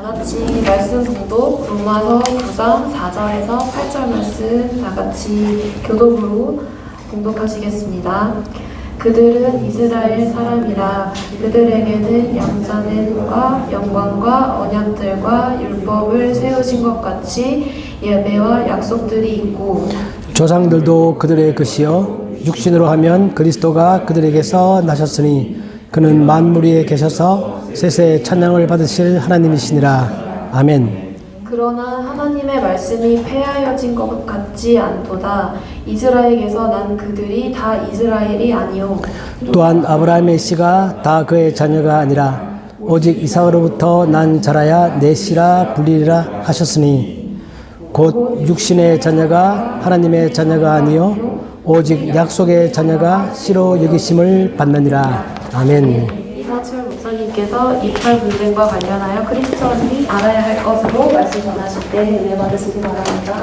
다 같이 말씀 봉독 로마서 9장 4절에서 8절 말씀 다 같이 교독으로 봉독하시겠습니다. 그들은 이스라엘 사람이라 그들에게는 양자됨과 영광과 언약들과 율법을 세우신 것 같이 예배와 약속들이 있고 조상들도 그들의 것이요 육신으로 하면 그리스도가 그들에게서 나셨으니 그는 만물 위에 계셔서 세세 찬양을 받으실 하나님이시니라. 아멘. 그러나 하나님의 말씀이 폐하여진 것 같지 않도다. 이스라엘에게서 난 그들이 다 이스라엘이 아니요 또한 아브라함의 씨가 다 그의 자녀가 아니라 오직 이삭으로부터 난 자라야 내 씨라 불리리라 하셨으니 곧 육신의 자녀가 하나님의 자녀가 아니요 오직 약속의 자녀가 씨로 여기심을 받느니라. 아멘. 이사철 목사님께서 이팔 분쟁과 관련하여 크리스천이 알아야 할 것으로 말씀 전하실 때 은혜 받으시기 바랍니다.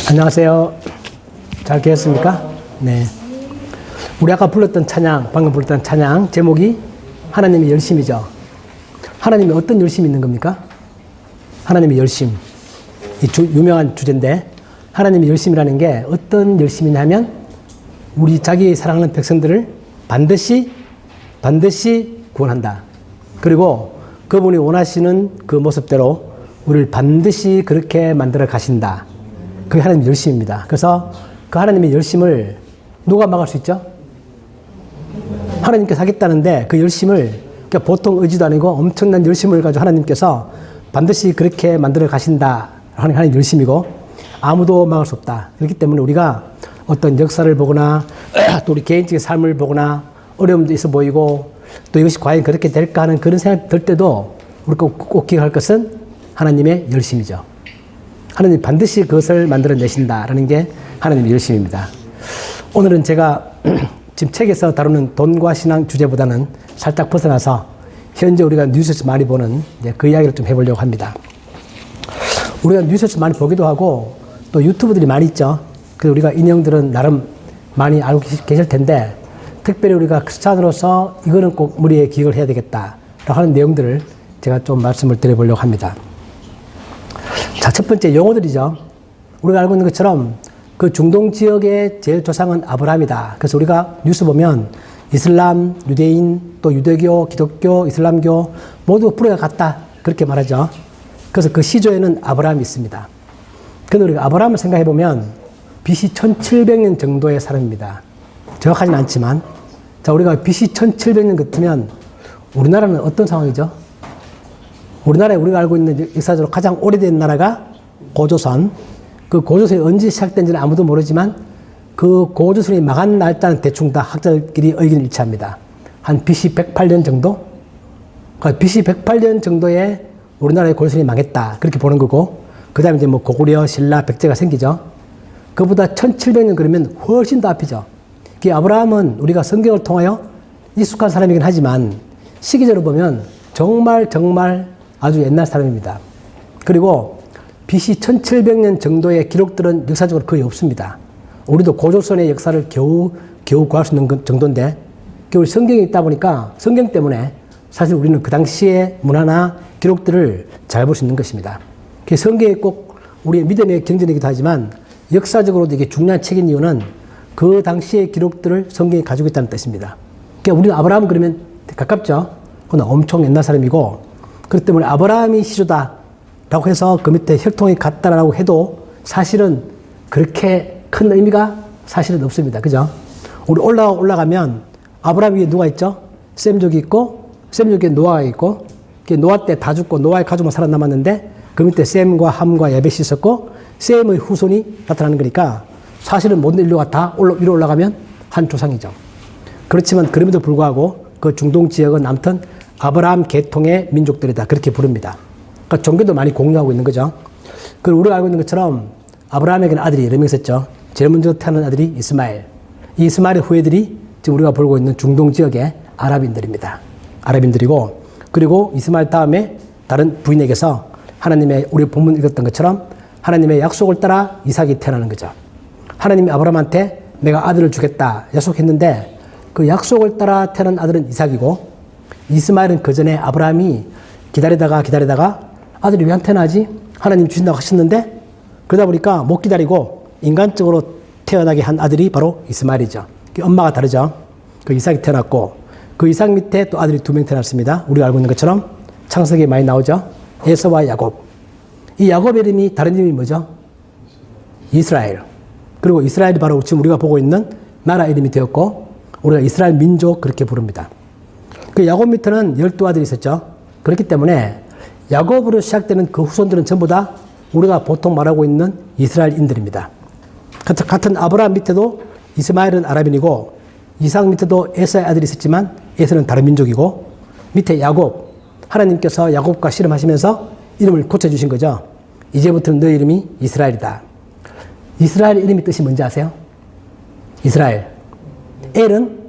안녕하세요. 잘 계셨습니까? 네. 우리 아까 불렀던 찬양, 방금 불렀던 찬양 제목이 하나님의 열심이죠. 하나님이 어떤 열심이 있는 겁니까? 하나님의 열심. 유명한 주제인데 하나님의 열심이라는 게 어떤 열심이냐면 우리 자기 사랑하는 백성들을 반드시 구원한다. 그리고 그분이 원하시는 그 모습대로 우리를 반드시 그렇게 만들어 가신다. 그게 하나님의 열심입니다. 그래서 그 하나님의 열심을 누가 막을 수 있죠? 하나님께서 하겠다는데 그 열심을 그러니까 보통 의지도 아니고 엄청난 열심을 가지고 하나님께서 반드시 그렇게 만들어 가신다 하는 하나님의 열심이고 아무도 막을 수 없다. 그렇기 때문에 우리가 어떤 역사를 보거나 또 우리 개인적인 삶을 보거나 어려움도 있어 보이고 또 이것이 과연 그렇게 될까 하는 그런 생각이 들 때도 우리가 꼭 기억할 것은 하나님의 열심이죠. 하나님 반드시 그것을 만들어내신다라는 게 하나님의 열심입니다. 오늘은 제가 지금 책에서 다루는 돈과 신앙 주제보다는 살짝 벗어나서 현재 우리가 뉴스에서 많이 보는 그 이야기를 좀 해보려고 합니다. 우리가 뉴스에서 많이 보기도 하고 또 유튜브들이 많이 있죠. 그래서 우리가 인형들은 나름 많이 알고 계실 텐데 특별히 우리가 크리스찬으로서 이거는 꼭 머리에 기억을 해야 되겠다라고 하는 내용들을 제가 좀 말씀을 드려보려고 합니다. 자, 첫 번째 용어들이죠. 우리가 알고 있는 것처럼 그 중동 지역의 제일 조상은 아브라함이다. 그래서 우리가 뉴스 보면 이슬람, 유대인, 또 유대교, 기독교, 이슬람교 모두 뿌리가 같다. 그렇게 말하죠. 그래서 그 시조에는 아브라함이 있습니다. 그런데 우리가 아브라함을 생각해 보면 BC 1700년 정도의 사람입니다. 정확하지는 않지만 자, 우리가 BC 1700년 같으면 우리나라는 어떤 상황이죠? 우리나라에 우리가 알고 있는 역사적으로 가장 오래된 나라가 고조선. 그 고조선이 언제 시작된지는 아무도 모르지만 그 고조선이 망한 날짜는 대충 다 학자들끼리 의견 일치합니다. 한 BC 108년 정도? 그러니까 BC 108년 정도에 우리나라의 고조선이 망했다. 그렇게 보는 거고, 그 다음에 이제 뭐 고구려, 신라, 백제가 생기죠. 그보다 1700년 그러면 훨씬 더 앞이죠. 그 아브라함은 우리가 성경을 통하여 익숙한 사람이긴 하지만 시기적으로 보면 정말 아주 옛날 사람입니다. 그리고 BC 1700년 정도의 기록들은 역사적으로 거의 없습니다. 우리도 고조선의 역사를 겨우 구할 수 있는 정도인데 우리 성경이 있다 보니까 성경 때문에 사실 우리는 그 당시의 문화나 기록들을 잘 볼 수 있는 것입니다. 성경이 꼭 우리의 믿음의 경전이기도 하지만 역사적으로도 이게 중요한 책인 이유는 그 당시의 기록들을 성경이 가지고 있다는 뜻입니다. 그러니까 우리는 아브라함 그러면 가깝죠. 그건 엄청 옛날 사람이고 그렇기 때문에 아브라함이 시조다라고 해서 그 밑에 혈통이 같다라고 해도 사실은 그렇게 큰 의미가 사실은 없습니다. 그죠? 우리 올라가면 아브라함 위에 누가 있죠? 셈족이 있고 셈족에 노아가 있고 노아 때 다 죽고 노아의 가족만 살아남았는데 그 밑에 셈과 함과 야벳이 있었고 셈의 후손이 나타나는 거니까 사실은 모든 인류가 다 위로 올라가면 한 조상이죠. 그렇지만 그럼에도 불구하고 그 중동 지역은 아무튼 아브라함 계통의 민족들이다. 그렇게 부릅니다. 그러니까 종교도 많이 공유하고 있는 거죠. 그리고 우리가 알고 있는 것처럼 아브라함에게는 아들이 여러 명 있었죠. 제일 먼저 태어난 아들이 이스마엘. 이 이스마엘의 후예들이 지금 우리가 보고 있는 중동 지역의 아랍인들입니다. 아랍인들이고 그리고 이스마엘 다음에 다른 부인에게서 하나님의 우리 본문 읽었던 것처럼 하나님의 약속을 따라 이삭이 태어나는 거죠. 하나님이 아브라함한테 내가 아들을 주겠다 약속했는데 그 약속을 따라 태어난 아들은 이삭이고 이스마엘은 그 전에 아브라함이 기다리다가 아들이 왜 안 태어나지? 하나님 주신다고 하셨는데 그러다 보니까 못 기다리고 인간적으로 태어나게 한 아들이 바로 이스마엘이죠. 엄마가 다르죠. 그 이삭이 태어났고 그 이삭 밑에 또 아들이 2명 태어났습니다. 우리가 알고 있는 것처럼 창세기에 많이 나오죠. 에서와 야곱. 이 야곱의 이름이 다른 이름이 뭐죠? 이스라엘. 그리고 이스라엘이 바로 지금 우리가 보고 있는 나라 이름이 되었고 우리가 이스라엘 민족 그렇게 부릅니다. 그 야곱 밑에는 12아들이 있었죠. 그렇기 때문에 야곱으로 시작되는 그 후손들은 전부 다 우리가 보통 말하고 있는 이스라엘인들입니다. 같은 아브라함 밑에도 이스마엘은 아랍인이고 이삭 밑에도 에서의 아들이 있었지만 에서는 다른 민족이고 밑에 야곱, 하나님께서 야곱과 씨름하시면서 이름을 고쳐주신 거죠. 이제부터는 너의 이름이 이스라엘이다. 이스라엘 이름의 뜻이 뭔지 아세요? 이스라엘. 엘은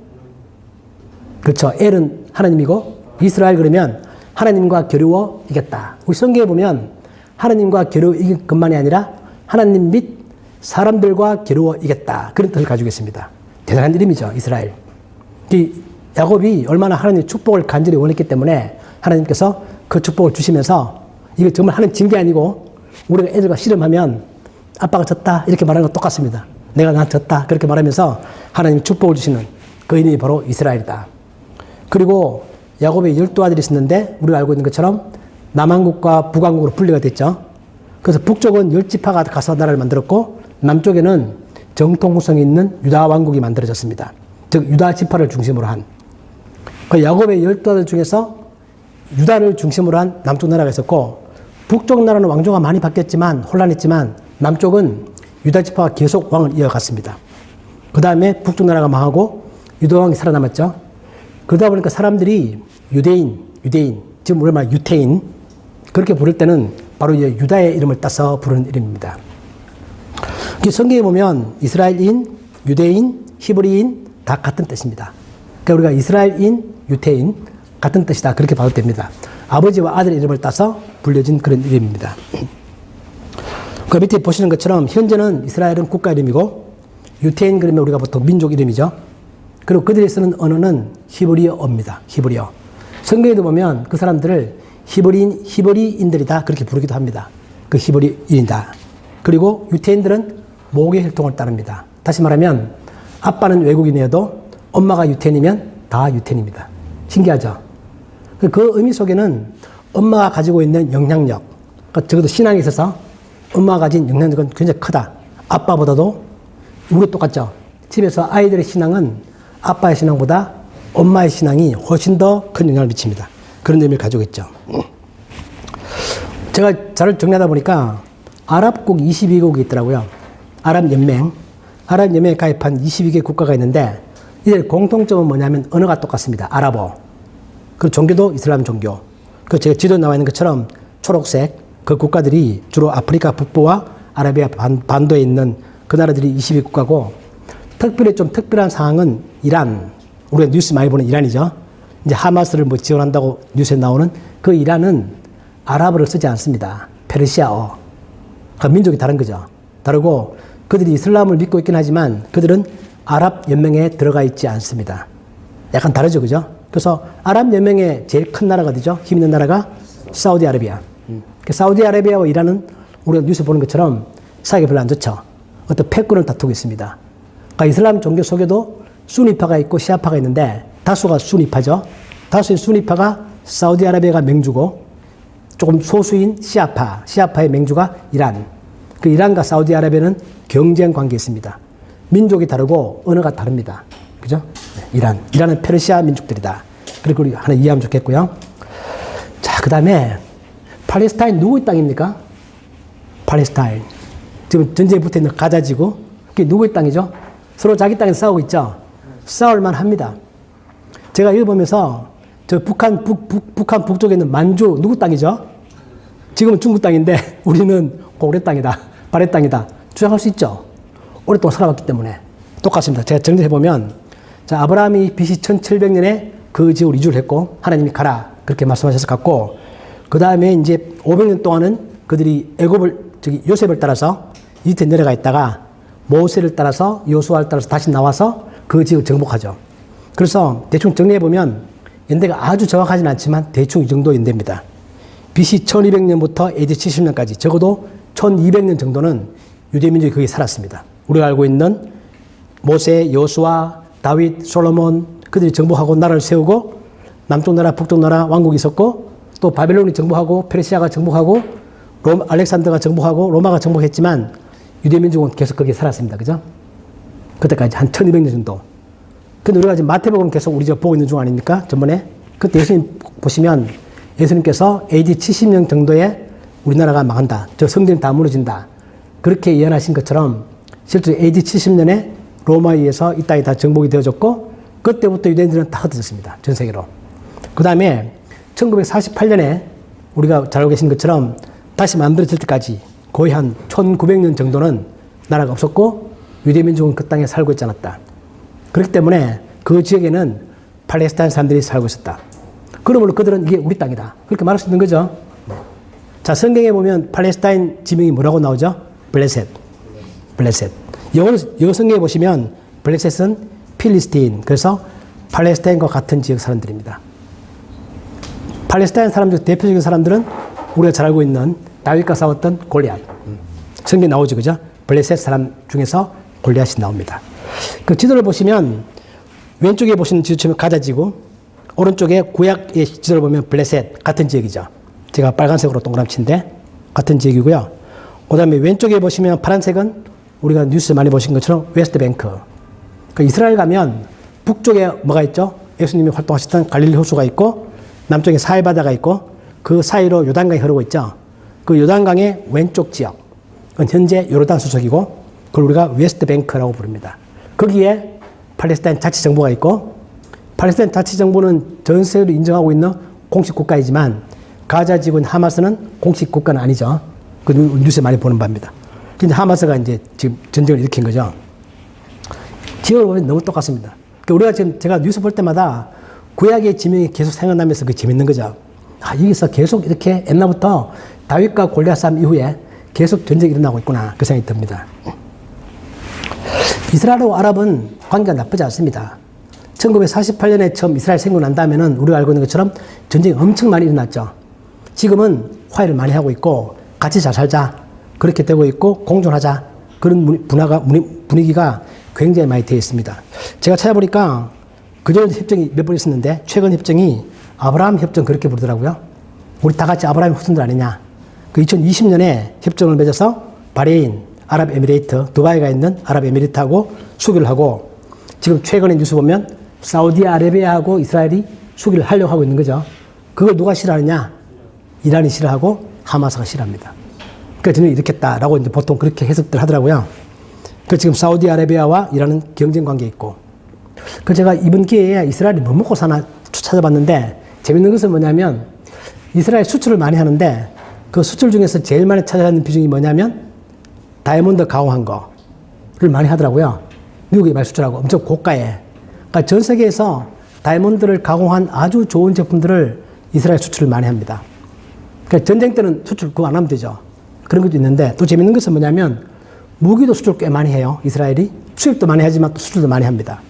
그렇죠. 엘은 하나님이고 이스라엘 그러면 하나님과 겨루어 이겼다. 우리 성경에 보면 하나님과 겨루어 이긴 것만이 아니라 하나님 및 사람들과 겨루어 이겼다. 그런 뜻을 가지고 있습니다. 대단한 이름이죠. 이스라엘. 이 야곱이 얼마나 하나님의 축복을 간절히 원했기 때문에 하나님께서 그 축복을 주시면서 이거 정말 하나님 징계 아니고 우리가 애들과 씨름하면 아빠가 졌다 이렇게 말하는 거 똑같습니다. 내가 나한테 졌다 그렇게 말하면서 하나님 축복을 주시는 그 이름이 바로 이스라엘이다. 그리고 야곱의 12아들이 있었는데 우리가 알고 있는 것처럼 남한국과 북한국으로 분리가 됐죠. 그래서 북쪽은 10지파가 가서 나라를 만들었고 남쪽에는 정통성이 있는 유다 왕국이 만들어졌습니다. 즉 유다 지파를 중심으로 한. 그 야곱의 12아들 중에서 유다를 중심으로 한 남쪽 나라가 있었고 북쪽 나라는 왕조가 많이 바뀌었지만 혼란했지만 남쪽은 유다 지파가 계속 왕을 이어갔습니다. 그 다음에 북쪽 나라가 망하고 유다 왕이 살아남았죠. 그러다 보니까 사람들이 유대인, 지금 우리말 유태인 그렇게 부를 때는 바로 이제 유다의 이름을 따서 부르는 이름입니다. 성경에 보면 이스라엘인, 유대인, 히브리인 다 같은 뜻입니다. 그러니까 우리가 이스라엘인, 유태인 같은 뜻이다 그렇게 봐도 됩니다. 아버지와 아들의 이름을 따서 불려진 그런 이름입니다. 그 밑에 보시는 것처럼 현재는 이스라엘은 국가 이름이고 유태인 그러면 우리가 보통 민족 이름이죠. 그리고 그들이 쓰는 언어는 히브리어입니다. 히브리어. 성경에도 보면 그 사람들을 히브리인들이다 그렇게 부르기도 합니다. 그 히브리인이다. 그리고 유태인들은 모계 혈통을 따릅니다. 다시 말하면 아빠는 외국인이어도 엄마가 유태인이면 다 유태인입니다. 신기하죠? 그 의미 속에는 엄마가 가지고 있는 영향력, 그러니까 적어도 신앙에 있어서 엄마가 가진 영향력은 굉장히 크다. 아빠보다도 우리 똑같죠? 집에서 아이들의 신앙은 아빠의 신앙보다 엄마의 신앙이 훨씬 더 큰 영향을 미칩니다. 그런 의미를 가지고 있죠. 제가 잘 정리하다 보니까 아랍국 22개국이 있더라고요. 아랍연맹에 가입한 22개 국가가 있는데 이들 공통점은 뭐냐면 언어가 똑같습니다. 아랍어. 그리고 종교도 이슬람 종교. 그 제가 지도에 나와 있는 것처럼 초록색 그 국가들이 주로 아프리카 북부와 아라비아 반도에 있는 그 나라들이 22국가고 특별히 좀 특별한 상황은 이란. 우리가 뉴스 많이 보는 이란이죠. 이제 하마스를 뭐 지원한다고 뉴스에 나오는 그 이란은 아랍어를 쓰지 않습니다. 페르시아어. 그러니까 민족이 다른 거죠. 다르고 그들이 이슬람을 믿고 있긴 하지만 그들은 아랍 연맹에 들어가 있지 않습니다. 약간 다르죠, 그죠? 그래서 아랍 연맹의 제일 큰 나라가 어디죠? 힘 있는 나라가 사우디아라비아. 사우디아라비아와 이란은 우리가 뉴스 보는 것처럼 사이가 별로 안 좋죠. 어떤 패권을 다투고 있습니다. 그러니까 이슬람 종교 속에도 수니파가 있고 시아파가 있는데 다수가 수니파죠. 다수의 수니파가 사우디아라비아가 맹주고 조금 소수인 시아파의 맹주가 이란. 그 이란과 사우디아라비아는 경쟁 관계에 있습니다. 민족이 다르고 언어가 다릅니다. 그죠? 이란은 페르시아 민족들이다. 그리고 우리 하나 이해하면 좋겠고요. 자, 그 다음에 팔레스타인 누구의 땅입니까? 팔레스타인. 지금 전쟁에 붙어 있는 가자지구. 그게 누구의 땅이죠? 서로 자기 땅에서 싸우고 있죠? 싸울만 합니다. 제가 이거 보면서 저 북한 북쪽에 있는 만주 누구 땅이죠? 지금은 중국 땅인데 우리는 고래 땅이다. 발해 땅이다. 주장할 수 있죠? 오랫동안 살아왔기 때문에. 똑같습니다. 제가 정리해보면 자, 아브라함이 BC 1700년에 그 지역으로 이주를 했고 하나님이 가라 그렇게 말씀하셔서 갔고 그 다음에 이제 500년 동안은 그들이 애굽을 요셉을 따라서 이집트에 내려가 있다가 모세를 따라서 여호수아를 따라서 다시 나와서 그 지역을 정복하죠. 그래서 대충 정리해보면 연대가 아주 정확하진 않지만 대충 이 정도 연대입니다. BC 1200년부터 AD 70년까지 적어도 1200년 정도는 유대민족이 거기 살았습니다. 우리가 알고 있는 모세, 여호수아, 다윗, 솔로몬 그들이 정복하고 나라를 세우고 남쪽 나라, 북쪽 나라 왕국이 있었고 또 바벨론이 정복하고 페르시아가 정복하고 알렉산더가 정복하고 로마가 정복했지만 유대민족은 계속 거기에 살았습니다. 그죠? 그때까지 한 1200년 정도. 근데 우리가 지금 마태복음 계속 우리 보고 있는 중 아닙니까? 전번에. 그때 예수님 보시면 예수님께서 AD 70년 정도에 우리나라가 망한다. 저 성전이 다 무너진다. 그렇게 예언하신 것처럼 실제 AD 70년에 로마에 의해서 이 땅이 다 정복이 되어졌고 그때부터 유대인들은 다 흩어졌습니다. 전 세계로. 그 다음에 1948년에 우리가 잘 알고 계신 것처럼 다시 만들어질 때까지 거의 한 1900년 정도는 나라가 없었고 유대민족은 그 땅에 살고 있지 않았다. 그렇기 때문에 그 지역에는 팔레스타인 사람들이 살고 있었다. 그러므로 그들은 이게 우리 땅이다. 그렇게 말할 수 있는 거죠. 자, 성경에 보면 팔레스타인 지명이 뭐라고 나오죠? 블레셋. 블레셋. 영어 성경에 보시면 블레셋은 필리스틴. 그래서 팔레스타인과 같은 지역 사람들입니다. 팔레스타인 사람들 대표적인 사람들은 우리가 잘 알고 있는 다윗과 싸웠던 골리앗. 성경에 나오죠. 그죠? 블레셋 사람 중에서 골리앗이 나옵니다. 그 지도를 보시면 왼쪽에 보시는 지도처럼 가자지구, 오른쪽에 구약의 지도를 보면 블레셋 같은 지역이죠. 제가 빨간색으로 동그라미 친데 같은 지역이고요. 그 다음에 왼쪽에 보시면 파란색은 우리가 뉴스 많이 보신 것처럼 웨스트뱅크. 그러니까 이스라엘 가면 북쪽에 뭐가 있죠? 예수님이 활동하셨던 갈릴리 호수가 있고 남쪽에 사해바다가 있고 그 사이로 요단강이 흐르고 있죠. 그 요단강의 왼쪽 지역, 현재 요르단 수속이고 그걸 우리가 웨스트뱅크라고 부릅니다. 거기에 팔레스타인 자치정부가 있고 팔레스타인 자치정부는 전 세계로 인정하고 있는 공식 국가이지만 가자 지구인 하마스는 공식 국가는 아니죠. 그 뉴스에 많이 보는 바입니다. 근데 하마스가 이제 지금 전쟁을 일으킨 거죠. 지역을 보면 너무 똑같습니다. 그러니까 우리가 지금 제가 뉴스 볼 때마다 구약의 지명이 계속 생각나면서 그게 재밌는 거죠. 아, 여기서 계속 이렇게 옛날부터 다윗과 골리앗 싸움 이후에 계속 전쟁이 일어나고 있구나. 그 생각이 듭니다. 이스라엘과 아랍은 관계가 나쁘지 않습니다. 1948년에 처음 이스라엘 생기고 난 다음에는 우리가 알고 있는 것처럼 전쟁이 엄청 많이 일어났죠. 지금은 화해를 많이 하고 있고 같이 잘 살자. 그렇게 되고 있고 공존하자. 그런 분위기가 굉장히 많이 되어 있습니다. 제가 찾아보니까 그전 협정이 몇 번 있었는데 최근 협정이 아브라함 협정 그렇게 부르더라고요. 우리 다 같이 아브라함 후손들 아니냐. 그 2020년에 협정을 맺어서 바레인, 아랍에미레이트, 두바이가 있는 아랍에미레이트하고 수교를 하고 지금 최근에 뉴스 보면 사우디아라비아하고 이스라엘이 수교를 하려고 하고 있는 거죠. 그걸 누가 싫어하느냐? 이란이 싫어하고 하마스가 싫어합니다. 그러니까 저는 이렇겠다라고 이제 보통 그렇게 해석들 하더라고요. 그 지금 사우디아라비아와 이란은 경쟁 관계에 있고 그 제가 이번 기회에 이스라엘이 뭐 먹고 사나 찾아봤는데 재밌는 것은 뭐냐면 이스라엘 수출을 많이 하는데 그 수출 중에서 제일 많이 찾아가는 비중이 뭐냐면 다이아몬드 가공한 거를 많이 하더라고요. 미국이 많이 수출하고 엄청 고가에. 그러니까 전 세계에서 다이아몬드를 가공한 아주 좋은 제품들을 이스라엘 수출을 많이 합니다. 그러니까 전쟁 때는 수출 그거 안 하면 되죠. 그런 것도 있는데 또 재밌는 것은 뭐냐면 무기도 수출 꽤 많이 해요. 이스라엘이. 수입도 많이 하지만 또 수출도 많이 합니다.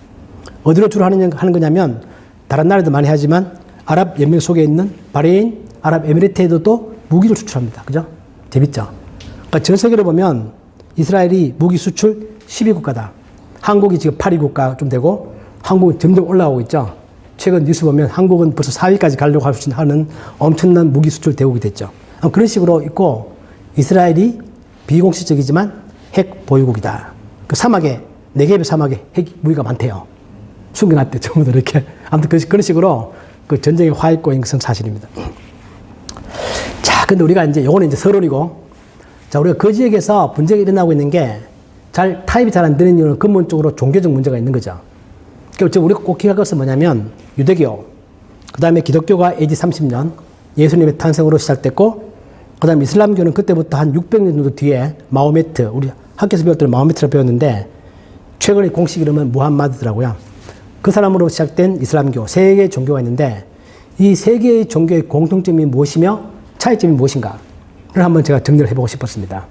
어디로 주로 하는 거냐면 다른 나라도 많이 하지만 아랍 연맹 속에 있는 바레인, 아랍에미리트에도 또 무기를 수출합니다. 그죠? 재밌죠? 그러니까 전 세계로 보면 이스라엘이 무기 수출 12국가다. 한국이 지금 8위 국가 좀 되고 한국은 점점 올라오고 있죠. 최근 뉴스 보면 한국은 벌써 4위까지 가려고 하는 엄청난 무기 수출 대국이 됐죠. 그런 식으로 있고 이스라엘이 비공식적이지만 핵 보유국이다. 그 사막에, 네게브 사막에 핵 무기가 많대요. 숨겨놨대, 전부 다 이렇게. 아무튼 그런 식으로 그 전쟁의 화해권인 것은 사실입니다. 자, 근데 우리가 이제 요거는 이제 서론이고, 자, 우리가 그 지역에서 분쟁이 일어나고 있는 게 타입이 잘 안 되는 이유는 근본적으로 종교적 문제가 있는 거죠. 그러니까 우리가 꼭 기억할 것은 뭐냐면 유대교, 그 다음에 기독교가 AD 30년 예수님의 탄생으로 시작됐고, 그 다음에 이슬람교는 그때부터 한 600년 정도 뒤에 마호메트, 우리 학교에서 배울 때는 마호메트를 배웠는데 최근에 공식 이름은 무함마드더라고요. 그 사람으로 시작된 이슬람교, 세 개의 종교가 있는데 이 세 개의 종교의 공통점이 무엇이며 차이점이 무엇인가를 한번 제가 정리를 해보고 싶었습니다.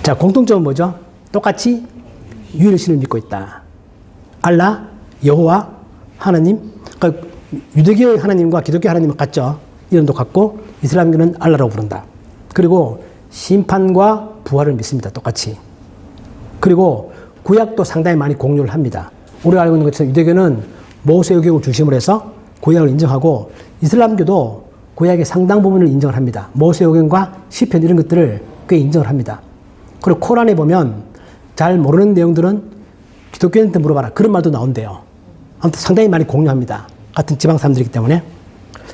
자, 공통점은 뭐죠? 똑같이 유일신을 믿고 있다. 알라, 여호와, 하나님. 그러니까 유대교의 하나님과 기독교 하나님은 같죠. 이름도 같고 이슬람교는 알라라고 부른다. 그리고 심판과 부활을 믿습니다. 똑같이. 그리고 구약도 상당히 많이 공유를 합니다. 우리가 알고 있는 것처럼 유대교는 모세오경을 중심으로 해서 구약을 인정하고 이슬람교도 구약의 상당 부분을 인정을 합니다. 모세오경과 시편 이런 것들을 꽤 인정을 합니다. 그리고 코란에 보면 잘 모르는 내용들은 기독교인한테 물어봐라. 그런 말도 나온대요. 아무튼 상당히 많이 공유합니다. 같은 지방 사람들이기 때문에.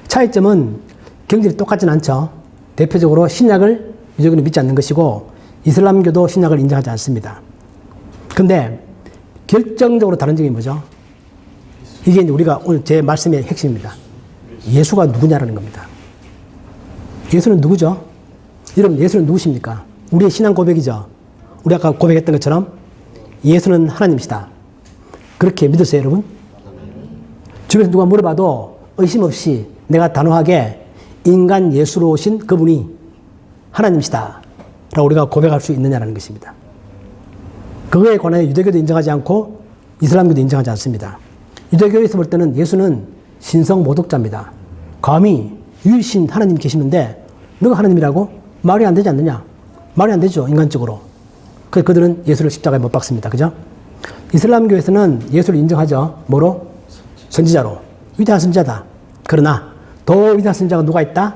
차이점은 경질이 똑같진 않죠. 대표적으로 신약을 유대교는 믿지 않는 것이고 이슬람교도 신약을 인정하지 않습니다. 근데 결정적으로 다른 점이 뭐죠? 이게 이제 우리가 오늘 제 말씀의 핵심입니다. 예수가 누구냐라는 겁니다. 예수는 누구죠? 여러분, 예수는 누구십니까? 우리의 신앙 고백이죠. 우리 아까 고백했던 것처럼 예수는 하나님이시다. 그렇게 믿으세요, 여러분? 주변에서 누가 물어봐도 의심 없이 내가 단호하게 인간 예수로 오신 그분이 하나님이시다. 라고 우리가 고백할 수 있느냐라는 것입니다. 그거에 관하여 유대교도 인정하지 않고 이슬람교도 인정하지 않습니다. 유대교에서 볼 때는 예수는 신성 모독자입니다. 감히 유일신 하나님 계시는데 너가 하나님이라고? 말이 안 되지 않느냐? 말이 안 되죠, 인간적으로. 그래서 그들은 예수를 십자가에 못 박습니다. 그죠? 이슬람교에서는 예수를 인정하죠. 뭐로? 선지자로. 위대한 선지자다. 그러나 더 위대한 선지자가 누가 있다?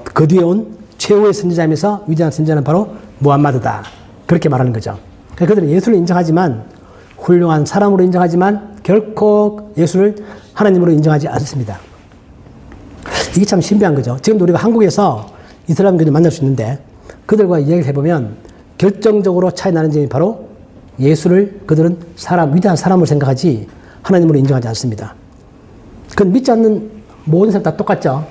그 뒤에 온 최후의 선지자이면서 위대한 선지자는 바로 무함마드다. 그렇게 말하는 거죠. 그러니까 그들은 예수를 인정하지만 훌륭한 사람으로 인정하지만 결코 예수를 하나님으로 인정하지 않습니다. 이게 참 신비한 거죠. 지금도 우리가 한국에서 이슬람교를 만날 수 있는데 그들과 이야기를 해보면 결정적으로 차이 나는 점이 바로 예수를 그들은 위대한 사람으로 생각하지 하나님으로 인정하지 않습니다. 그건 믿지 않는 모든 사람 다 똑같죠.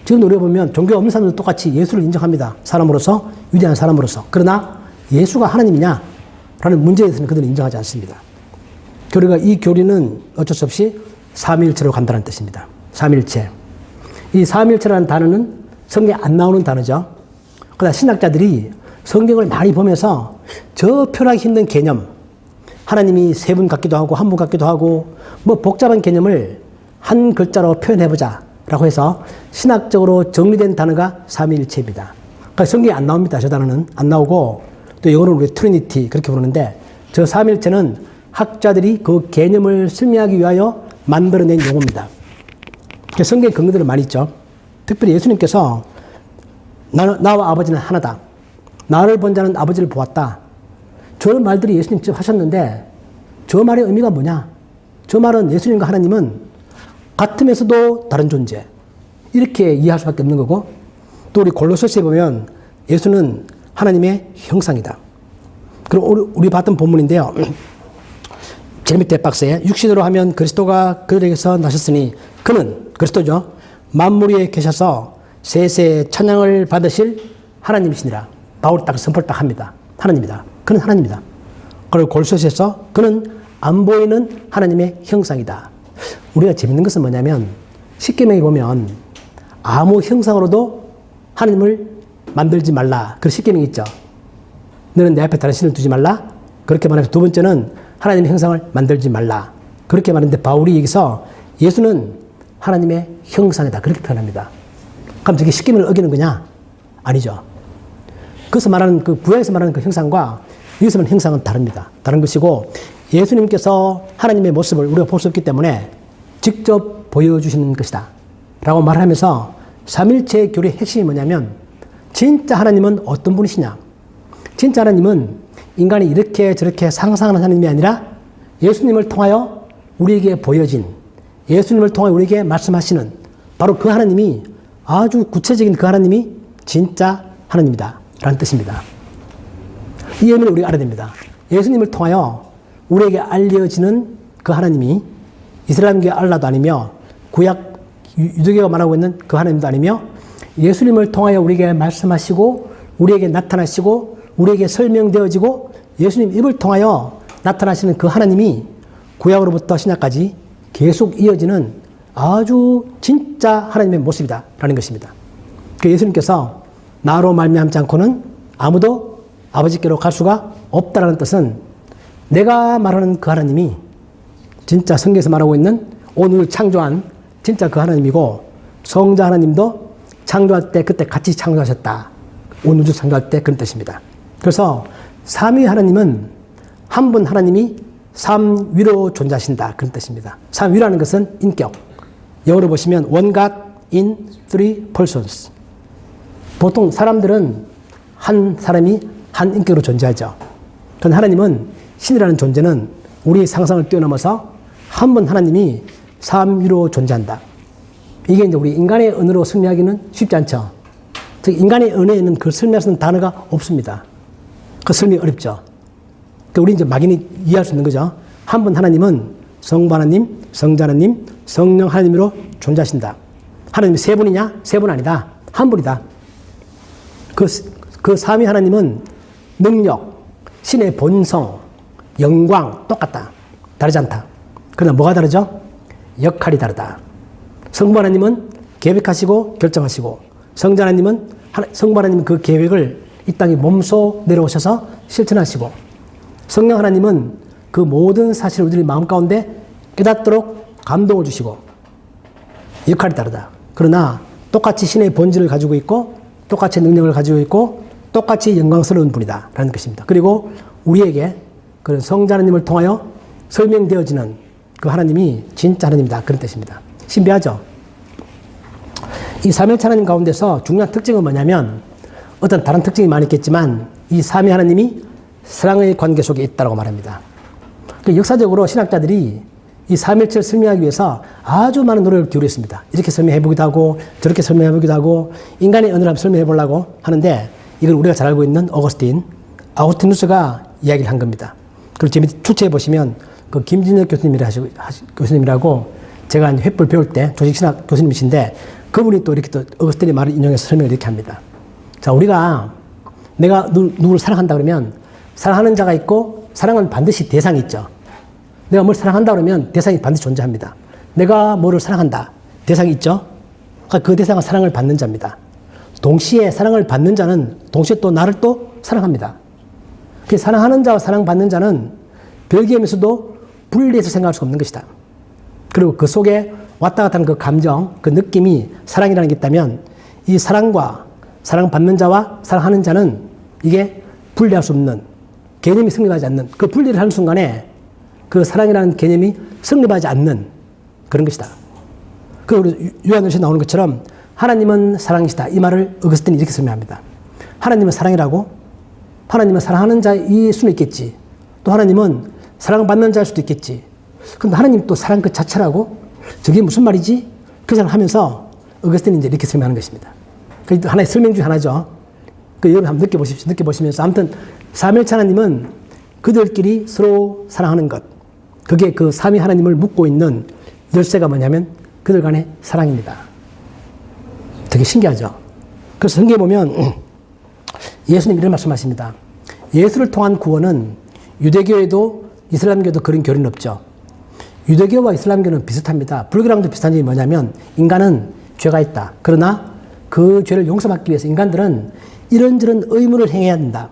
지금 우리가 보면 종교 없는 사람들도 똑같이 예수를 인정합니다. 사람으로서, 위대한 사람으로서. 그러나 예수가 하나님이냐? 라는 문제에 대해서는 그들은 인정하지 않습니다. 그러니까 이 교리는 어쩔 수 없이 삼위일체로 간다는 뜻입니다. 삼위일체. 이 삼위일체라는 단어는 성경에 안 나오는 단어죠. 그러나 신학자들이 성경을 많이 보면서 저 표현하기 힘든 개념, 하나님이 세 분 같기도 하고 한 분 같기도 하고 뭐 복잡한 개념을 한 글자로 표현해보자 라고 해서 신학적으로 정리된 단어가 삼위일체입니다. 그러니까 성경에 안 나옵니다. 저 단어는 안 나오고 또 영어는 우리 트리니티 그렇게 부르는데 저 삼위일체는 학자들이 그 개념을 설명하기 위하여 만들어낸 용어입니다. 성경에 근거들은 많이 있죠. 특별히 예수님께서 나와 아버지는 하나다. 나를 본 자는 아버지를 보았다. 저 말들이 예수님 직접 하셨는데 저 말의 의미가 뭐냐? 저 말은 예수님과 하나님은 같으면서도 다른 존재. 이렇게 이해할 수밖에 없는 거고 또 우리 골로새서에 보면 예수는 하나님의 형상이다. 그리고 우리 봤던 본문인데요. 제일 밑에 박스에 육신으로 하면 그리스도가 그들에게서 나셨으니 그는 그리스도죠. 만물 위에 계셔서 세세 찬양을 받으실 하나님이시니라. 바울이 딱 선포를 딱 합니다. 하나님이다. 그는 하나님이다. 그리고 골로새서에서 그는 안 보이는 하나님의 형상이다. 우리가 재밌는 것은 뭐냐면 십계명에 보면 아무 형상으로도 하나님을 만들지 말라. 그런 십계명이 있죠. 너는 내 앞에 다른 신을 두지 말라. 그렇게 말해서 두 번째는 하나님의 형상을 만들지 말라. 그렇게 말했는데 바울이 여기서 예수는 하나님의 형상이다. 그렇게 표현합니다. 그럼 저게 십계명을 어기는 거냐? 아니죠. 그래서 말하는 그 구약에서 말하는 그 형상과 여기서 말하는 형상은 다릅니다. 다른 것이고 예수님께서 하나님의 모습을 우리가 볼 수 없기 때문에 직접 보여주시는 것이다. 라고 말하면서 삼일체 교리의 핵심이 뭐냐면 진짜 하나님은 어떤 분이시냐? 진짜 하나님은 인간이 이렇게 저렇게 상상하는 하나님이 아니라 예수님을 통하여 우리에게 보여진 예수님을 통하여 우리에게 말씀하시는 바로 그 하나님이 아주 구체적인 그 하나님이 진짜 하나님이다. 라는 뜻입니다. 이 의미를 우리가 알아야 됩니다. 예수님을 통하여 우리에게 알려지는 그 하나님이 이슬람교의 알라도 아니며 구약 유대교가 말하고 있는 그 하나님도 아니며 예수님을 통하여 우리에게 말씀하시고 우리에게 나타나시고 우리에게 설명되어지고 예수님 입을 통하여 나타나시는 그 하나님이 구약으로부터 신약까지 계속 이어지는 아주 진짜 하나님의 모습이다 라는 것입니다. 그 예수님께서 나로 말미암지 않고는 아무도 아버지께로 갈 수가 없다라는 뜻은 내가 말하는 그 하나님이 진짜 성경에서 말하고 있는 오늘 창조한 진짜 그 하나님이고 성자 하나님도 창조할 때 그때 같이 창조하셨다. 온 우주 창조할 때 그런 뜻입니다. 그래서 삼위 하나님은 한 분 하나님이 삼위로 존재하신다. 그런 뜻입니다. 삼위라는 것은 인격. 영어로 보시면 one God in three persons. 보통 사람들은 한 사람이 한 인격으로 존재하죠. 그런데 하나님은 신이라는 존재는 우리의 상상을 뛰어넘어서 한 분 하나님이 삼위로 존재한다. 이게 이제 우리 인간의 언어로 설명하기는 쉽지 않죠. 즉 인간의 언어에는 그 설명할 수 있는 단어가 없습니다. 그 설명이 어렵죠. 그러니까 우리 이제 막연히 이해할 수 있는 거죠. 한 분 하나님은 성부 하나님, 성자 하나님, 성령 하나님으로 존재하신다. 하나님이 세 분이냐? 세 분 아니다. 한 분이다. 그 삼위 하나님은 능력, 신의 본성, 영광 똑같다. 다르지 않다. 그러나 뭐가 다르죠? 역할이 다르다. 성부 하나님은 계획하시고 결정하시고 성자 하나님은 성부 하나님은 그 계획을 이 땅에 몸소 내려오셔서 실천하시고 성령 하나님은 그 모든 사실을 우리들의 마음 가운데 깨닫도록 감동을 주시고 역할이 다르다. 그러나 똑같이 신의 본질을 가지고 있고 똑같이 능력을 가지고 있고 똑같이 영광스러운 분이다 라는 것입니다. 그리고 우리에게 그런 성자 하나님을 통하여 설명되어지는 그 하나님이 진짜 하나님이다 그런 뜻입니다. 신비하죠? 이 삼위일체 하나님 가운데서 중요한 특징은 뭐냐면 어떤 다른 특징이 많이 있겠지만 이 삼위 하나님이 사랑의 관계 속에 있다고 말합니다. 역사적으로 신학자들이 이 삼위일체를 설명하기 위해서 아주 많은 노력을 기울였습니다. 이렇게 설명해보기도 하고 저렇게 설명해보기도 하고 인간의 언어를 한번 설명해보려고 하는데 이걸 우리가 잘 알고 있는 아우구스티누스가 이야기를 한 겁니다. 그리고 제 밑에 출처에 보시면 그 김진혁 교수님이라고 제가 횃불 배울 때 조직신학 교수님이신데 그분이 또 이렇게 또 어거스틴의 말을 인용해서 설명을 이렇게 합니다. 자, 우리가 내가 누구를 사랑한다 그러면 사랑하는 자가 있고 사랑은 반드시 대상이 있죠. 내가 뭘 사랑한다 그러면 대상이 반드시 존재합니다. 내가 뭐를 사랑한다. 대상이 있죠. 그러니까 그 대상은 사랑을 받는 자입니다. 동시에 사랑을 받는 자는 동시에 또 나를 또 사랑합니다. 그 사랑하는 자와 사랑받는 자는 별개이면서도 분리해서 생각할 수 없는 것이다. 그리고 그 속에 왔다 갔다 하는 그 감정, 그 느낌이 사랑이라는 게 있다면 이 사랑과 사랑받는 자와 사랑하는 자는 이게 분리할 수 없는 개념이 성립하지 않는 그 분리를 하는 순간에 그 사랑이라는 개념이 성립하지 않는 그런 것이다. 그리고 요한일서에 나오는 것처럼 하나님은 사랑이시다. 이 말을 어거스틴이 이렇게 설명합니다. 하나님은 사랑이라고? 하나님은 사랑하는 자일 수는 있겠지. 또 하나님은 사랑받는 자일 수도 있겠지. 그런데 하나님 또 사랑 그 자체라고? 저게 무슨 말이지? 그 생각을 하면서 어거스틴이 이제 이렇게 설명하는 것입니다. 그 하나의 설명 중 하나죠. 그 여러분 한번 느껴보십시오. 느껴보시면서 아무튼 삼위일체 하나님은 그들끼리 서로 사랑하는 것. 그게 그 삼위 하나님을 묶고 있는 열쇠가 뭐냐면 그들 간의 사랑입니다. 되게 신기하죠. 그래서 성경에 보면 예수님 이런 말씀하십니다. 예수를 통한 구원은 유대교에도 이슬람교도 그런 교리는 없죠. 유대교와 이슬람교는 비슷합니다. 불교랑도 비슷한 점이 뭐냐면 인간은 죄가 있다. 그러나 그 죄를 용서받기 위해서 인간들은 이런저런 의무를 행해야 된다.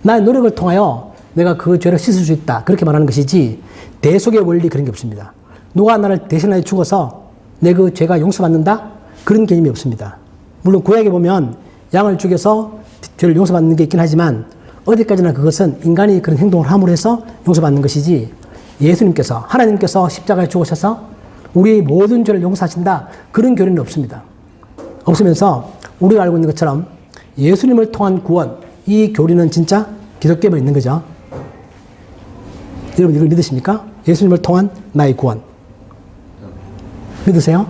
나의 노력을 통하여 내가 그 죄를 씻을 수 있다. 그렇게 말하는 것이지 대속의 원리 그런 게 없습니다. 누가 나를 대신하여 죽어서 내 그 죄가 용서받는다? 그런 개념이 없습니다. 물론 구약에 보면 양을 죽여서 죄를 용서받는 게 있긴 하지만 어디까지나 그것은 인간이 그런 행동을 함으로 해서 용서받는 것이지 예수님께서 하나님께서 십자가에 죽으셔서 우리 모든 죄를 용서하신다. 그런 교리는 없습니다. 없으면서 우리가 알고 있는 것처럼 예수님을 통한 구원 이 교리는 진짜 기독교에만 있는 거죠. 여러분 이걸 믿으십니까? 예수님을 통한 나의 구원. 믿으세요?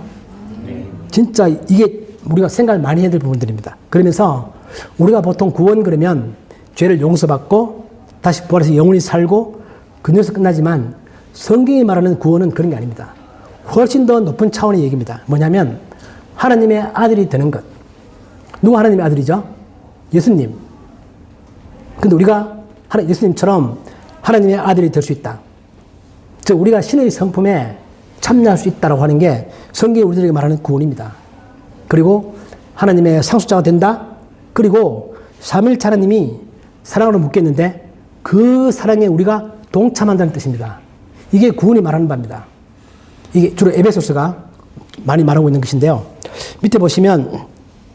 진짜 이게 우리가 생각을 많이 해야 될 부분들입니다. 그러면서 우리가 보통 구원 그러면 죄를 용서받고 다시 부활해서 영원히 살고 그녀에서 끝나지만 성경이 말하는 구원은 그런 게 아닙니다. 훨씬 더 높은 차원의 얘기입니다. 뭐냐면 하나님의 아들이 되는 것. 누가 하나님의 아들이죠? 예수님. 근데 우리가 예수님처럼 하나님의 아들이 될 수 있다. 즉 우리가 신의 성품에 참여할 수 있다고 하는 게 성경이 우리들에게 말하는 구원입니다. 그리고 하나님의 상속자가 된다. 그리고 삼위일체 하나님이 사랑으로 묶였는데 그 사랑에 우리가 동참한다는 뜻입니다. 이게 구원이 말하는 바입니다. 이게 주로 에베소서가 많이 말하고 있는 것인데요. 밑에 보시면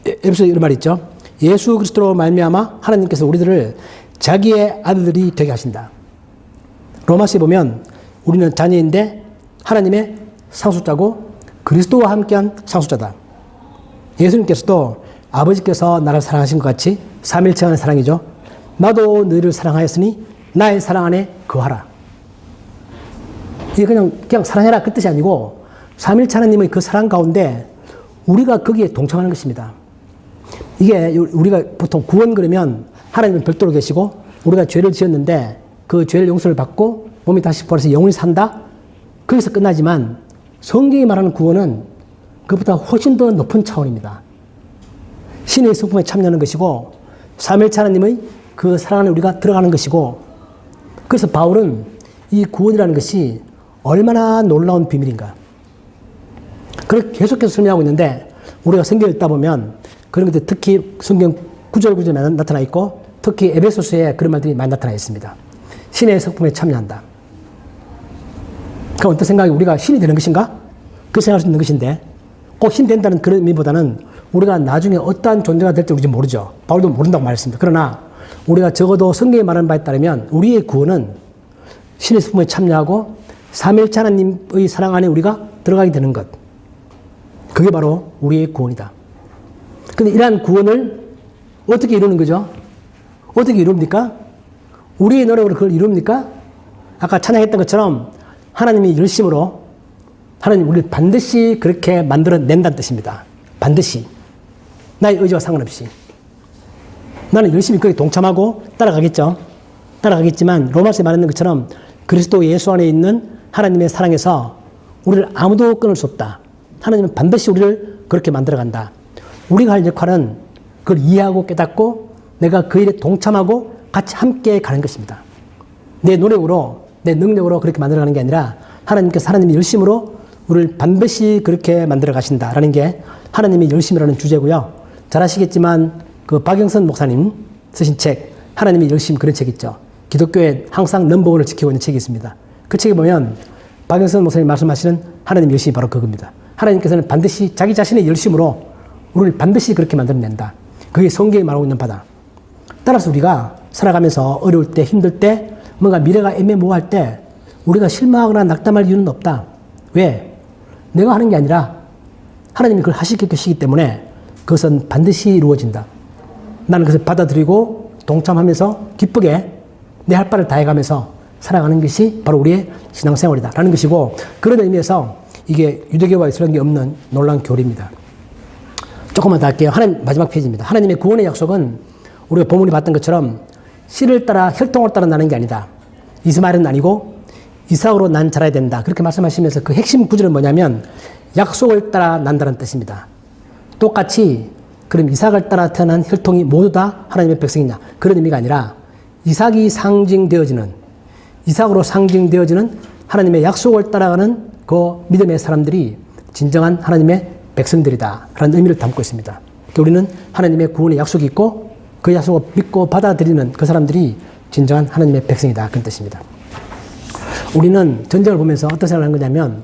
에베소서 이런 말이 있죠. 예수 그리스도로 말미암아 하나님께서 우리들을 자기의 아들들이 되게 하신다. 로마서에 보면 우리는 자녀인데 하나님의 상속자고 그리스도와 함께한 상속자다. 예수님께서도 아버지께서 나를 사랑하신 것 같이 삼일체간의 사랑이죠. 나도 너희를 사랑하였으니 나의 사랑 안에 거하라. 이게 그냥 사랑해라 그 뜻이 아니고 삼일체 하나님의 그 사랑 가운데 우리가 거기에 동참하는 것입니다. 이게 우리가 보통 구원 그러면 하나님은 별도로 계시고 우리가 죄를 지었는데 그 죄를 용서를 받고 몸이 다시 부활해서 영원히 산다? 거기서 끝나지만 성경이 말하는 구원은 그보다 훨씬 더 높은 차원입니다. 신의 성품에 참여하는 것이고 삼일체 하나님의 그 사랑 안에 우리가 들어가는 것이고 그래서 바울은 이 구원이라는 것이 얼마나 놀라운 비밀인가. 그렇게 계속해서 설명하고 있는데 우리가 성경을 읽다 보면 그런 것들 특히 성경 구절구절에 나타나 있고 특히 에베소서에 그런 말들이 많이 나타나 있습니다. 신의 성품에 참여한다. 그 어떤 생각이 우리가 신이 되는 것인가? 그 생각할 수 있는 것인데 꼭 신 된다는 그런 의미보다는 우리가 나중에 어떠한 존재가 될지 우리 모르죠. 바울도 모른다고 말했습니다. 그러나 우리가 적어도 성경이 말하는 바에 따르면 우리의 구원은 신의 성품에 참여하고 삼일체 하나님의 사랑 안에 우리가 들어가게 되는 것. 그게 바로 우리의 구원이다. 그런데 이러한 구원을 어떻게 이루는 거죠? 어떻게 이룹니까? 우리의 노력으로 그걸 이룹니까? 아까 찬양했던 것처럼 하나님이 열심으로 하나님 우리를 반드시 그렇게 만들어낸다는 뜻입니다. 반드시. 나의 의지와 상관없이. 나는 열심히 거기에 동참하고 따라가겠죠. 따라가겠지만 로마서에 말하는 것처럼 그리스도 예수 안에 있는 하나님의 사랑에서 우리를 아무도 끊을 수 없다. 하나님은 반드시 우리를 그렇게 만들어간다. 우리가 할 역할은 그걸 이해하고 깨닫고 내가 그 일에 동참하고 같이 함께 가는 것입니다. 내 노력으로 내 능력으로 그렇게 만들어가는 게 아니라 하나님께서 하나님의 열심으로 우리를 반드시 그렇게 만들어 가신다라는 게 하나님의 열심이라는 주제고요. 잘 아시겠지만 그 박영선 목사님 쓰신 책 하나님의 열심 그런 책 있죠. 기독교에 항상 넘버원을 지키고 있는 책이 있습니다. 그 책에 보면 박영선 목사님 말씀하시는 하나님의 열심이 바로 그겁니다. 하나님께서는 반드시 자기 자신의 열심으로 우리를 반드시 그렇게 만들어낸다. 그게 성경이 말하고 있는 바다. 따라서 우리가 살아가면서 어려울 때 힘들 때 뭔가 미래가 애매모호할 때 우리가 실망하거나 낙담할 이유는 없다. 왜? 내가 하는 게 아니라 하나님이 그걸 하실 것이기 때문에 그것은 반드시 이루어진다. 나는 그것을 받아들이고 동참하면서 기쁘게 내 할 바를 다해가면서 살아가는 것이 바로 우리의 신앙생활이다 라는 것이고 그런 의미에서 이게 유대교와 이슬람교에 없는 놀라운 교리입니다. 조금만 더 할게요. 마지막 페이지입니다. 하나님의 구원의 약속은 우리가 본문이 봤던 것처럼 씨를 따라 혈통을 따라 나는 게 아니다. 이스마엘은 아니고 이삭으로 난 자라야 된다. 그렇게 말씀하시면서 그 핵심 구절은 뭐냐면 약속을 따라 난다는 뜻입니다. 똑같이 그럼 이삭을 따라 태어난 혈통이 모두 다 하나님의 백성이냐. 그런 의미가 아니라 이삭이 상징되어지는 이삭으로 상징되어지는 하나님의 약속을 따라가는 그 믿음의 사람들이 진정한 하나님의 백성들이다 라는 의미를 담고 있습니다. 우리는 하나님의 구원의 약속이 있고 그 약속을 믿고 받아들이는 그 사람들이 진정한 하나님의 백성이다 그런 뜻입니다. 우리는 전쟁을 보면서 어떤 생각을 하는 거냐면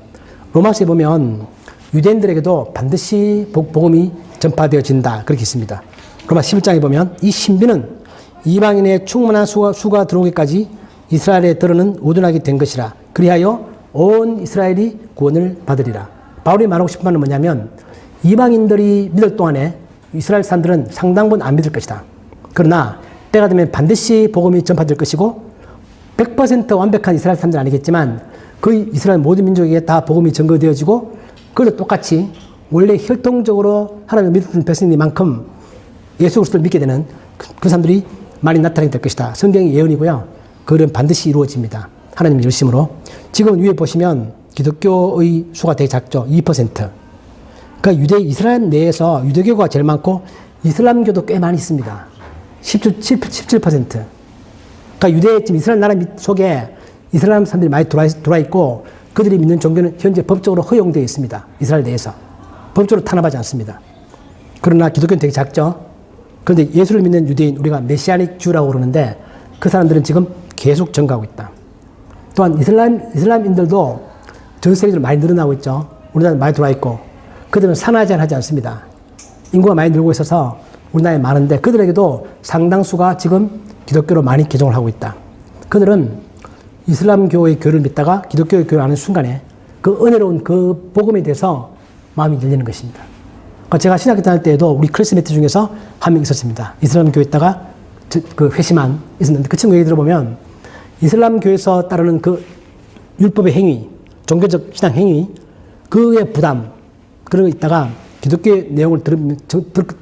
로마서에 보면 유대인들에게도 반드시 복음이 전파되어진다 그렇게 있습니다. 로마 11장에 보면 이 신비는 이방인의 충만한 수가 들어오기까지 이스라엘에 들어는 우둔하게 된 것이라 그리하여 온 이스라엘이 구원을 받으리라. 바울이 말하고 싶은 말은 뭐냐면 이방인들이 믿을 동안에 이스라엘 사람들은 상당 부분 안 믿을 것이다. 그러나 때가 되면 반드시 복음이 전파될 것이고 100% 완벽한 이스라엘 사람들은 아니겠지만 그 이스라엘 모든 민족에게 다 복음이 전거되어지고 그것도 똑같이 원래 혈통적으로 하나님을 믿는 백성이만큼 예수 그리스도를 믿게 되는 그 사람들이 많이 나타나게 될 것이다. 성경의 예언이고요. 그건 반드시 이루어집니다. 하나님의 열심으로. 지금 위에 보시면 기독교의 수가 되게 작죠. 2%. 그러니까 이스라엘 내에서 유대교가 제일 많고 이슬람교도 꽤 많이 있습니다. 17%. 그러니까 지금 이스라엘 나라 속에 이슬람 사람들이 많이 들어와 있고 그들이 믿는 종교는 현재 법적으로 허용되어 있습니다. 이스라엘 내에서. 법적으로 탄압하지 않습니다. 그러나 기독교는 되게 작죠. 그런데 예수를 믿는 유대인, 우리가 메시아닉 주라고 그러는데 그 사람들은 지금 계속 증가하고 있다. 또한 이슬람인들도 전 세계적으로 많이 늘어나고 있죠. 우리나라에 많이 들어와 있고 그들은 산화 제한하지 않습니다. 인구가 많이 늘고 있어서 우리나라에 많은데 그들에게도 상당수가 지금 기독교로 많이 개종을 하고 있다. 그들은 이슬람교의 교를 믿다가 기독교의 교를 아는 순간에 그 은혜로운 그 복음에 대해서 마음이 열리는 것입니다. 제가 신학교 다닐 때에도 우리 클래스메이트 중에서 한 명 있었습니다. 이슬람교에 있다가 그 회심한 있었는데 그 친구 얘기 들어보면 이슬람교에서 따르는 그 율법의 행위, 종교적 신앙 행위, 그의 부담, 그러고 있다가 기독교의 내용을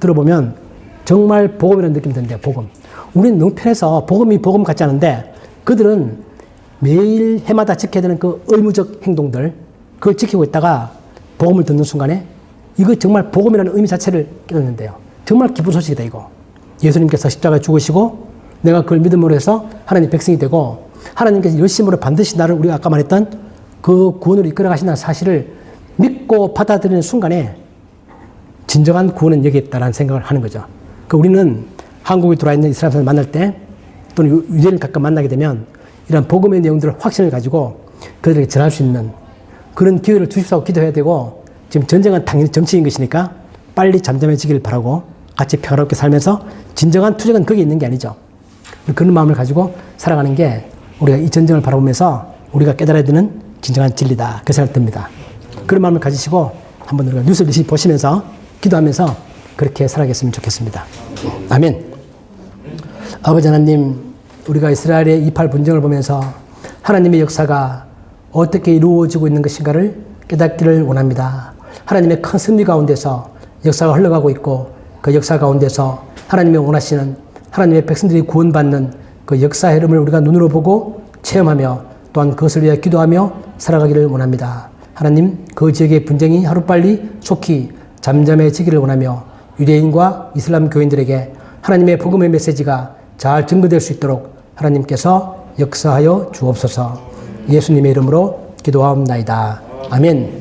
들어보면 정말 복음이라는 느낌이 드는데, 복음. 우리는 너무 편해서 복음이 복음 같지 않은데 그들은 매일 해마다 지켜야 되는 그 의무적 행동들, 그걸 지키고 있다가 복음을 듣는 순간에 이거 정말 복음이라는 의미 자체를 깨닫는데요. 정말 기쁜 소식이다, 이거. 예수님께서 십자가에 죽으시고 내가 그걸 믿음으로 해서 하나님 백성이 되고 하나님께서 열심으로 반드시 나를 우리가 아까 말했던 그 구원으로 이끌어 가신다는 사실을 믿고 받아들이는 순간에 진정한 구원은 여기 있다라는 생각을 하는 거죠. 우리는 한국에 들어와 있는 이스라엘 사람을 만날 때 또는 유대인을 가끔 만나게 되면 이런 복음의 내용들을 확신을 가지고 그들에게 전할 수 있는 그런 기회를 주십사고 기도해야 되고, 지금 전쟁은 당연히 정치인 것이니까 빨리 잠잠해지길 바라고 같이 평화롭게 살면서 진정한 투쟁은 거기에 있는 게 아니죠. 그런 마음을 가지고 살아가는 게 우리가 이 전쟁을 바라보면서 우리가 깨달아야 되는 진정한 진리다, 그 생각이 듭니다. 그런 마음을 가지시고 한번 우리가 뉴스를 열심히 보시면서 기도하면서 그렇게 살아가겠으면 좋겠습니다. 아멘. 아버지 하나님, 우리가 이스라엘의 28 분쟁을 보면서 하나님의 역사가 어떻게 이루어지고 있는 것인가를 깨닫기를 원합니다. 하나님의 큰 승리 가운데서 역사가 흘러가고 있고 그 역사 가운데서 하나님이 원하시는 하나님의 백성들이 구원받는 그 역사의 흐름을 우리가 눈으로 보고 체험하며 또한 그것을 위해 기도하며 살아가기를 원합니다. 하나님, 그 지역의 분쟁이 하루빨리 속히 잠잠해지기를 원하며 유대인과 이슬람 교인들에게 하나님의 복음의 메시지가 잘 증거될 수 있도록 하나님께서 역사하여 주옵소서. 예수님의 이름으로 기도하옵나이다. 아멘.